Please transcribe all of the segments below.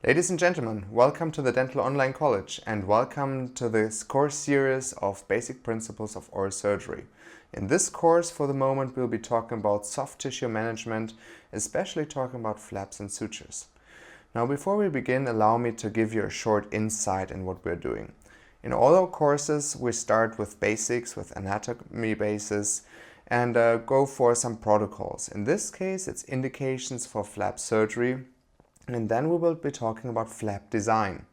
Ladies and gentlemen, welcome to the Dental Online College and welcome to this course series of Basic Principles of Oral Surgery. In this course, for the moment, we'll be talking about soft tissue management, especially talking about flaps and sutures. Now, before we begin, allow me to give you a short insight in what we're doing. In all our courses, we start with basics, with anatomy basis, and go for some protocols. In this case, it's indications for flap surgery, and then we will be talking about flap design.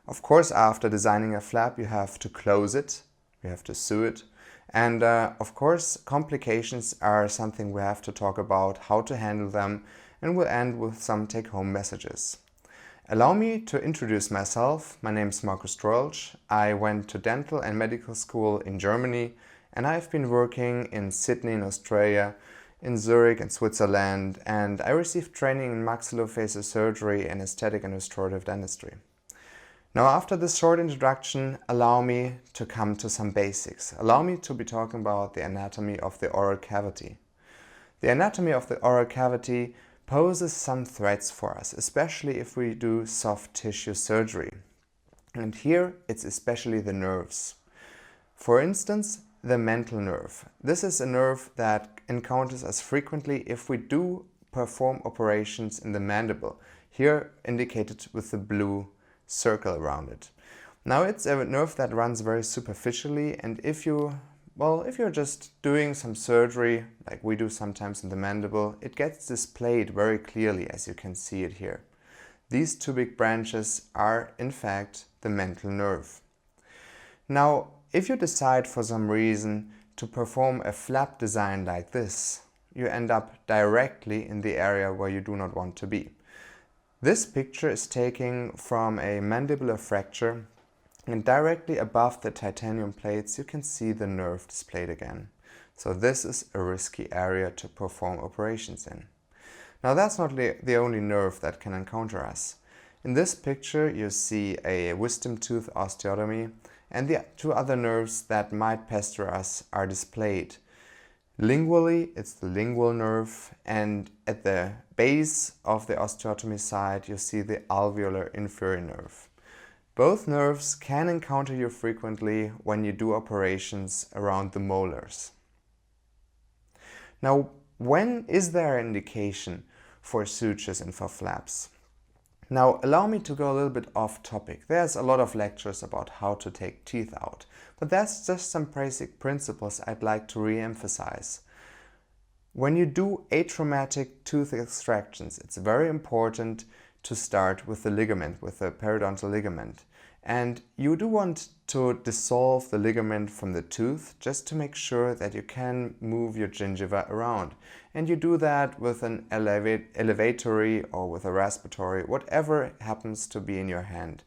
Of course, after designing a flap, you have to close it, you have to sew it, and of course, complications are something we have to talk about, how to handle them, and we'll end with some take-home messages. Allow me to introduce myself. My name is Markus Troeltzsch. I went to dental and medical school in Germany, and I've been working in Sydney in Australia, in Zurich in Switzerland, and I received training in maxillofacial surgery and aesthetic and restorative dentistry. Now, after this short introduction, allow me to come to some basics. Allow me to be talking about the anatomy of the oral cavity. The anatomy of the oral cavity poses some threats for us, especially if we do soft tissue surgery. And here it's especially the nerves. For instance, the mental nerve. This is a nerve that encounters us frequently if we do perform operations in the mandible, here indicated with the blue circle around it. Now, it's a nerve that runs very superficially, and if you're just doing some surgery, like we do sometimes in the mandible, it gets displayed very clearly, as you can see it here. These two big branches are, in fact, the mental nerve. Now, if you decide for some reason to perform a flap design like this, you end up directly in the area where you do not want to be. This picture is taken from a mandibular fracture, and directly above the titanium plates you can see the nerve displayed again. So this is a risky area to perform operations in. Now, that's not the only nerve that can encounter us. In this picture you see a wisdom tooth osteotomy, and the two other nerves that might pester us are displayed. Lingually, it's the lingual nerve, and at the base of the osteotomy site you see the alveolar inferior nerve. Both nerves can encounter you frequently when you do operations around the molars. Now, when is there an indication for sutures and for flaps? Now, allow me to go a little bit off topic. There's a lot of lectures about how to take teeth out, but that's just some basic principles I'd like to re-emphasize. When you do atraumatic tooth extractions, it's very important to start with the ligament, with the periodontal ligament. And you do want to dissolve the ligament from the tooth just to make sure that you can move your gingiva around. And you do that with an elevatory or with a raspatory, whatever happens to be in your hand.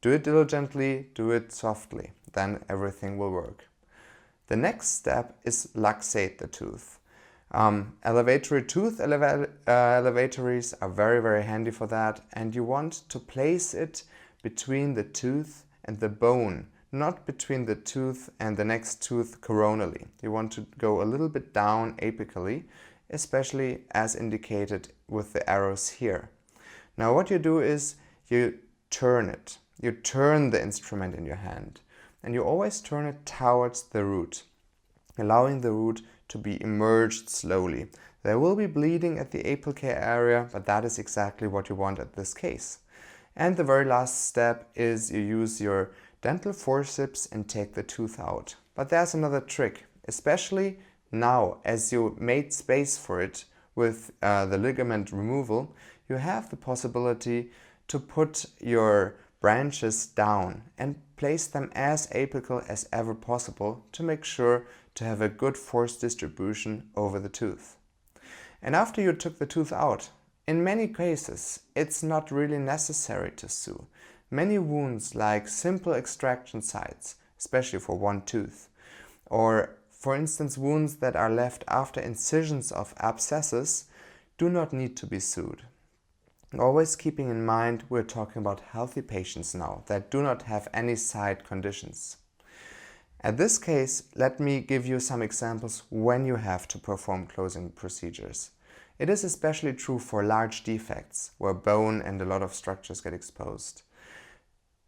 Do it diligently, do it softly, then everything will work. The next step is luxate the tooth. Elevatory tooth elevatories are very, very handy for that, and you want to place it between the tooth and the bone, not between the tooth and the next tooth coronally. You want to go a little bit down apically, especially as indicated with the arrows here. Now, what you do is you turn it. You turn the instrument in your hand, and you always turn it towards the root, allowing the root to be immersed slowly. There will be bleeding at the apical area, but that is exactly what you want at this case. And the very last step is you use your dental forceps and take the tooth out. But there's another trick, especially now as you made space for it with the ligament removal, you have the possibility to put your branches down and place them as apical as ever possible to make sure to have a good force distribution over the tooth. And after you took the tooth out, in many cases, it's not really necessary to sew. Many wounds, like simple extraction sites, especially for one tooth, or for instance wounds that are left after incisions of abscesses, do not need to be sewed. Always keeping in mind we're talking about healthy patients now that do not have any side conditions. At this case, let me give you some examples when you have to perform closing procedures. It is especially true for large defects, where bone and a lot of structures get exposed.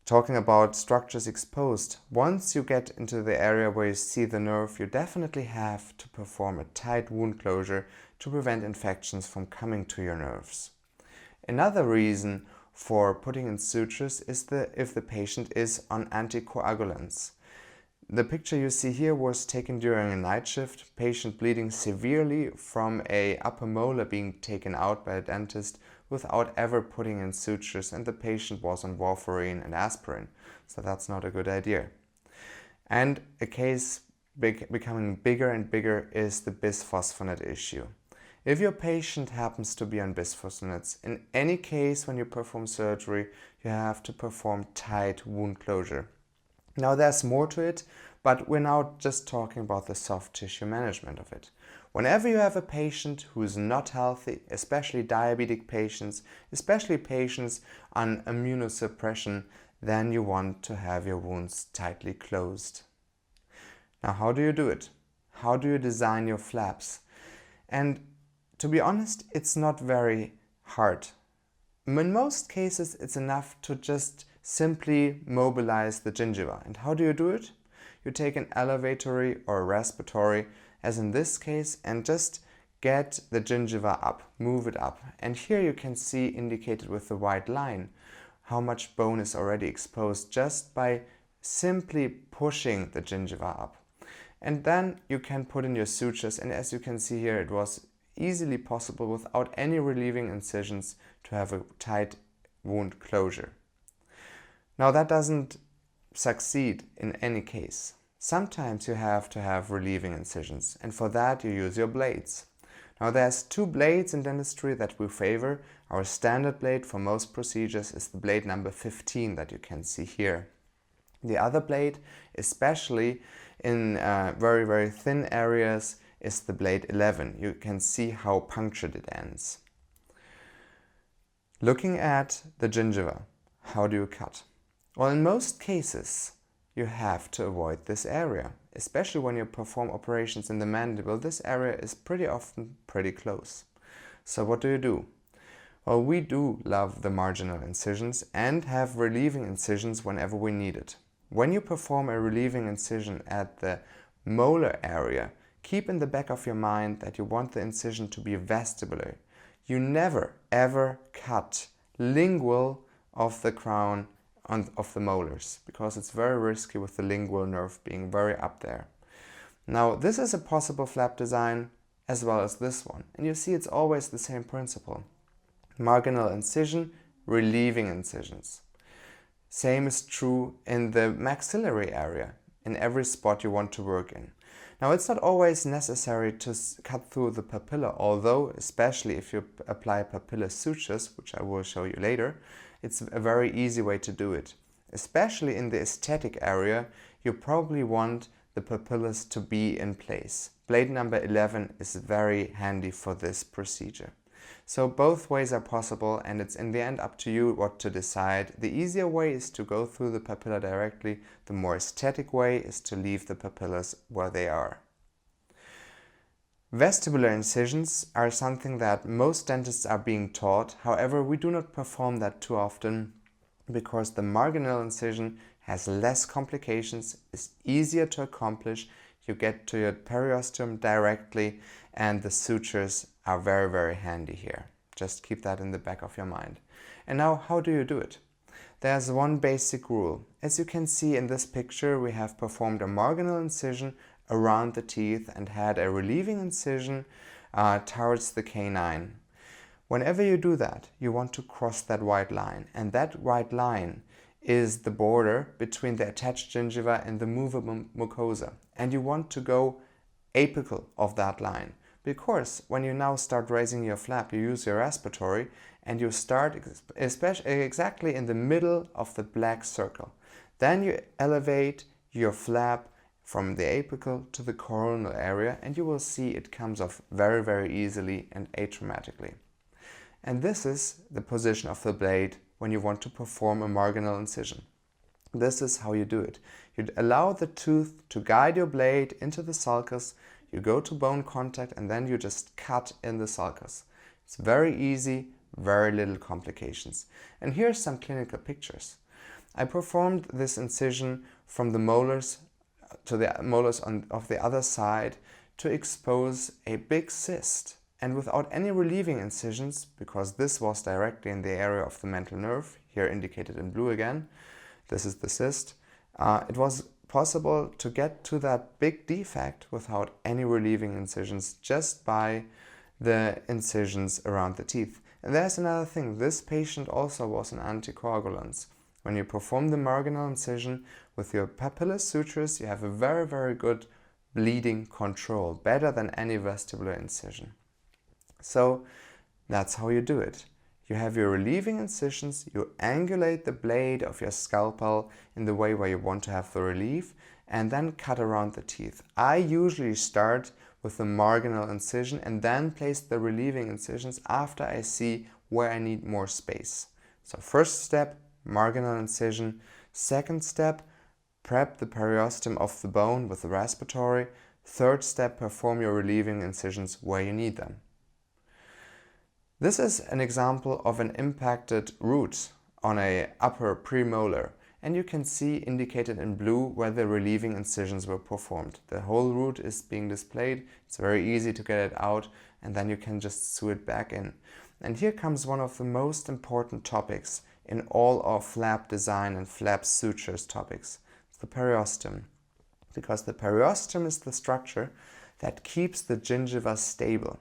Talking about structures exposed, once you get into the area where you see the nerve, you definitely have to perform a tight wound closure to prevent infections from coming to your nerves. Another reason for putting in sutures is if the patient is on anticoagulants. The picture you see here was taken during a night shift, patient bleeding severely from a upper molar being taken out by a dentist without ever putting in sutures, and the patient was on warfarin and aspirin, so that's not a good idea. And a case becoming bigger and bigger is the bisphosphonate issue. If your patient happens to be on bisphosphonates, in any case when you perform surgery, you have to perform tight wound closure. Now there's more to it, but we're now just talking about the soft tissue management of it. Whenever you have a patient who is not healthy, especially diabetic patients, especially patients on immunosuppression, then you want to have your wounds tightly closed. Now, how do you do it? How do you design your flaps? And to be honest, it's not very hard. In most cases, it's enough to just simply mobilize the gingiva. And how do you do it? You take an elevatory or a respiratory, as in this case, and just get the gingiva up, move it up. And here you can see indicated with the white line how much bone is already exposed just by simply pushing the gingiva up. And then you can put in your sutures, and as you can see here, it was easily possible without any relieving incisions to have a tight wound closure. Now that doesn't succeed in any case. Sometimes you have to have relieving incisions, and for that you use your blades. Now there's two blades in dentistry that we favor. Our standard blade for most procedures is the blade number 15 that you can see here. The other blade, especially in very, very thin areas, is the blade 11. You can see how punctured it ends. Looking at the gingiva, how do you cut? Well, in most cases, you have to avoid this area. Especially when you perform operations in the mandible, this area is pretty often pretty close. So what do? Well, we do love the marginal incisions and have relieving incisions whenever we need it. When you perform a relieving incision at the molar area, keep in the back of your mind that you want the incision to be vestibular. You never ever cut lingual of the crown of the molars, because it's very risky with the lingual nerve being very up there. Now this is a possible flap design as well as this one, and you see it's always the same principle. Marginal incision, relieving incisions. Same is true in the maxillary area, in every spot you want to work in. Now it's not always necessary to cut through the papilla, although especially if you apply papilla sutures, which I will show you later, it's a very easy way to do it. Especially in the aesthetic area, you probably want the papillas to be in place. Blade number 11 is very handy for this procedure. So both ways are possible, and it's in the end up to you what to decide. The easier way is to go through the papilla directly. The more aesthetic way is to leave the papillas where they are. Vestibular incisions are something that most dentists are being taught. However, we do not perform that too often because the marginal incision has less complications, is easier to accomplish, you get to your periosteum directly, and the sutures are very, very handy here. Just keep that in the back of your mind. And now, how do you do it? There's one basic rule. As you can see in this picture, we have performed a marginal incision around the teeth and had a relieving incision towards the canine. Whenever you do that, you want to cross that white line, and that white line is the border between the attached gingiva and the movable mucosa, and you want to go apical of that line, because when you now start raising your flap, you use your respiratory and you start especially exactly in the middle of the black circle. Then you elevate your flap from the apical to the coronal area, and you will see it comes off very, very easily and atraumatically. And this is the position of the blade when you want to perform a marginal incision. This is how you do it. You allow the tooth to guide your blade into the sulcus, you go to bone contact and then you just cut in the sulcus. It's very easy, very little complications. And here are some clinical pictures. I performed this incision from the molars to the molars of the other side to expose a big cyst. And without any relieving incisions, because this was directly in the area of the mental nerve, here indicated in blue again, this is the cyst, it was possible to get to that big defect without any relieving incisions, just by the incisions around the teeth. And there's another thing, this patient also was on anticoagulants. When you perform the marginal incision with your papillary sutures, you have a very, very good bleeding control, better than any vestibular incision. So that's how you do it. You have your relieving incisions, you angulate the blade of your scalpel in the way where you want to have the relief, and then cut around the teeth. I usually start with the marginal incision and then place the relieving incisions after I see where I need more space. So first step, marginal incision. Second step, prep the periosteum of the bone with the respiratory. Third step, perform your relieving incisions where you need them. This is an example of an impacted root on an upper premolar, and you can see indicated in blue where the relieving incisions were performed. The whole root is being displayed, it's very easy to get it out, and then you can just sew it back in. And here comes one of the most important topics in all of flap design and flap sutures topics. It's the periosteum. Because the periosteum is the structure that keeps the gingiva stable.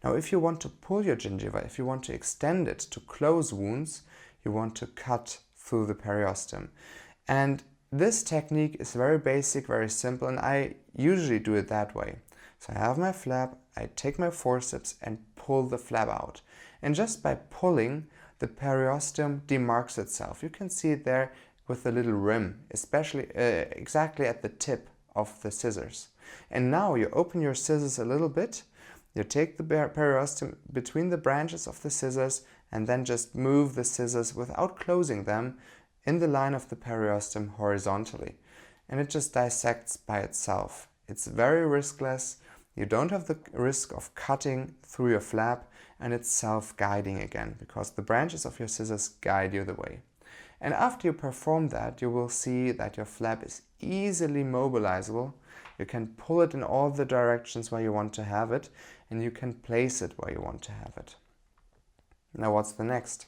Now, if you want to pull your gingiva, if you want to extend it to close wounds, you want to cut through the periosteum. And this technique is very basic, very simple, and I usually do it that way. So I have my flap, I take my forceps and pull the flap out. And just by pulling, the periosteum demarks itself. You can see it there with the little rim, especially exactly at the tip of the scissors. And now you open your scissors a little bit. You take the periosteum between the branches of the scissors and then just move the scissors without closing them in the line of the periosteum horizontally. And it just dissects by itself. It's very riskless. You don't have the risk of cutting through your flap, and it's self-guiding again because the branches of your scissors guide you the way. And after you perform that, you will see that your flap is easily mobilizable. You can pull it in all the directions where you want to have it, and you can place it where you want to have it. Now what's the next?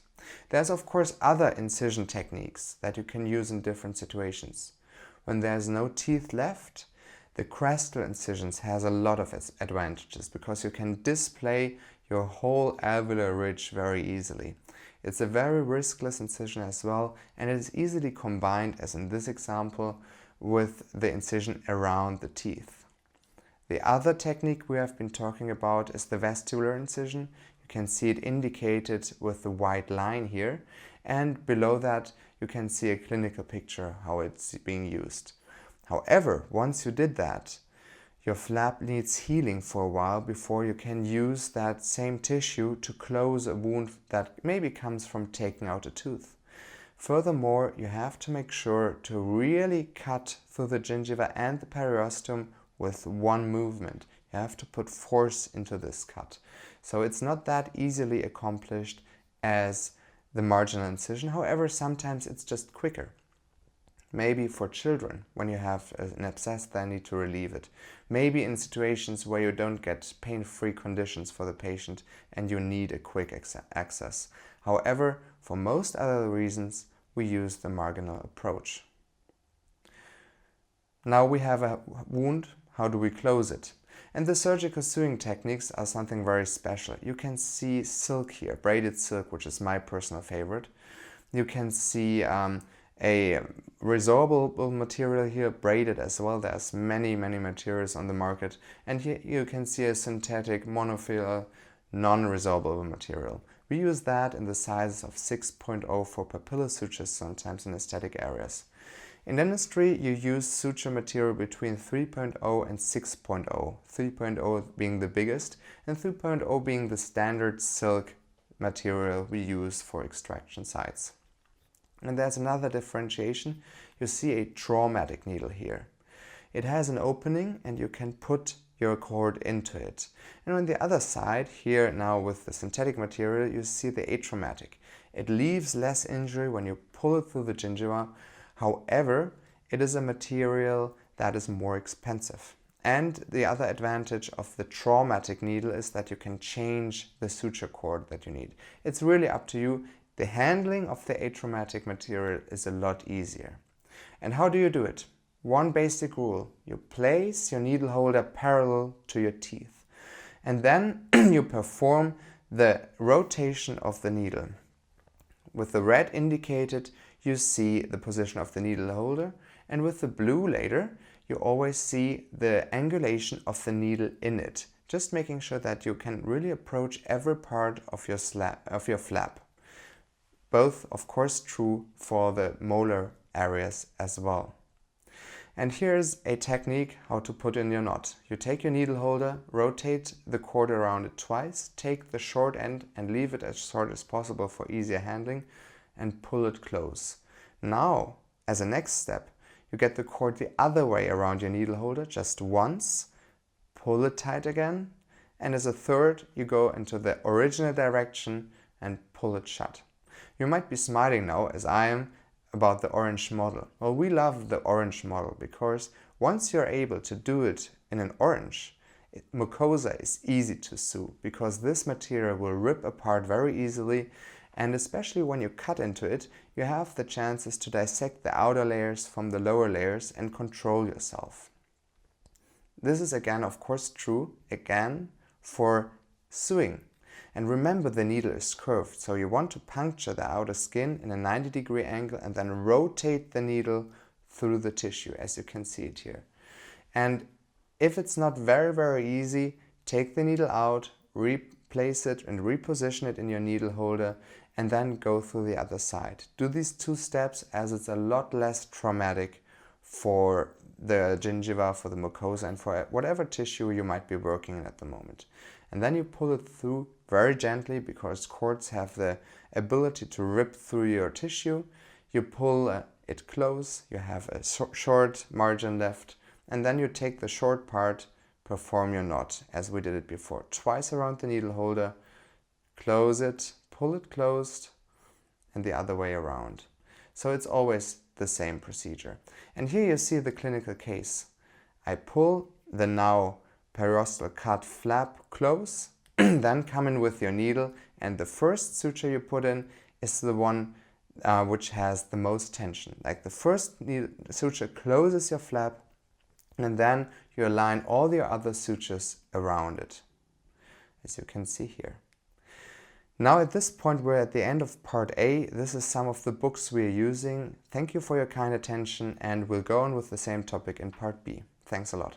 There's of course other incision techniques that you can use in different situations. When there's no teeth left, the crestal incisions has a lot of advantages because you can display your whole alveolar ridge very easily. It's a very riskless incision as well, and it is easily combined, as in this example, with the incision around the teeth. The other technique we have been talking about is the vestibular incision. You can see it indicated with the white line here, and below that you can see a clinical picture how it's being used. However, once you did that, your flap needs healing for a while before you can use that same tissue to close a wound that maybe comes from taking out a tooth. Furthermore, you have to make sure to really cut through the gingiva and the periosteum with one movement. You have to put force into this cut. So it's not that easily accomplished as the marginal incision. However, sometimes it's just quicker. Maybe for children, when you have an abscess, they need to relieve it. Maybe in situations where you don't get pain-free conditions for the patient and you need a quick access. However, for most other reasons, we use the marginal approach. Now we have a wound. How do we close it? And the surgical sewing techniques are something very special. You can see silk here, braided silk, which is my personal favorite. You can see a resorbable material here, braided as well. There's many materials on the market. And here you can see a synthetic monofilament non-resorbable material. We use that in the sizes of 6.0 for papillary sutures, sometimes in aesthetic areas. In dentistry, you use suture material between 3.0 and 6.0, 3.0 being the biggest and 3.0 being the standard silk material we use for extraction sites. And there's another differentiation. You see a traumatic needle here. It has an opening and you can put your cord into it. And on the other side, here now with the synthetic material, you see the atraumatic. It leaves less injury when you pull it through the gingiva. However, it is a material that is more expensive. And the other advantage of the traumatic needle is that you can change the suture cord that you need. It's really up to you. The handling of the atraumatic material is a lot easier. And how do you do it? One basic rule: you place your needle holder parallel to your teeth. And then you perform the rotation of the needle. With the red indicated, you see the position of the needle holder, and with the blue later, you always see the angulation of the needle in it, just making sure that you can really approach every part of your flap. Both, of course, true for the molar areas as well. And here's a technique how to put in your knot. You take your needle holder, rotate the cord around it twice, take the short end and leave it as short as possible for easier handling, and pull it close. Now, as a next step, you get the cord the other way around your needle holder just once, pull it tight again, and as a third, you go into the original direction and pull it shut. You might be smiling now, as I am, about the orange model. Well, we love the orange model because once you're able to do it in an orange, mucosa is easy to sew because this material will rip apart very easily, and especially when you cut into it, you have the chances to dissect the outer layers from the lower layers and control yourself. This is again, of course, true again for sewing. And remember, the needle is curved, so you want to puncture the outer skin in a 90-degree angle and then rotate the needle through the tissue, as you can see it here. And if it's not very easy, take the needle out, replace it and reposition it in your needle holder, and then go through the other side. Do these 2 steps as it's a lot less traumatic for the gingiva, for the mucosa, and for whatever tissue you might be working in at the moment. And then you pull it through very gently because cords have the ability to rip through your tissue. You pull it close, you have a short margin left, and then you take the short part, perform your knot as we did it before. Twice around the needle holder, close it, pull it closed, and the other way around. So it's always the same procedure. And here you see the clinical case. I pull the now periostal cut flap close, then come in with your needle, and the first suture you put in is the one which has the most tension. Like the first suture closes your flap, and then you align all your other sutures around it, as you can see here. Now at this point we're at the end of part A. This is some of the books we are using. Thank you for your kind attention, and we'll go on with the same topic in part B. Thanks a lot.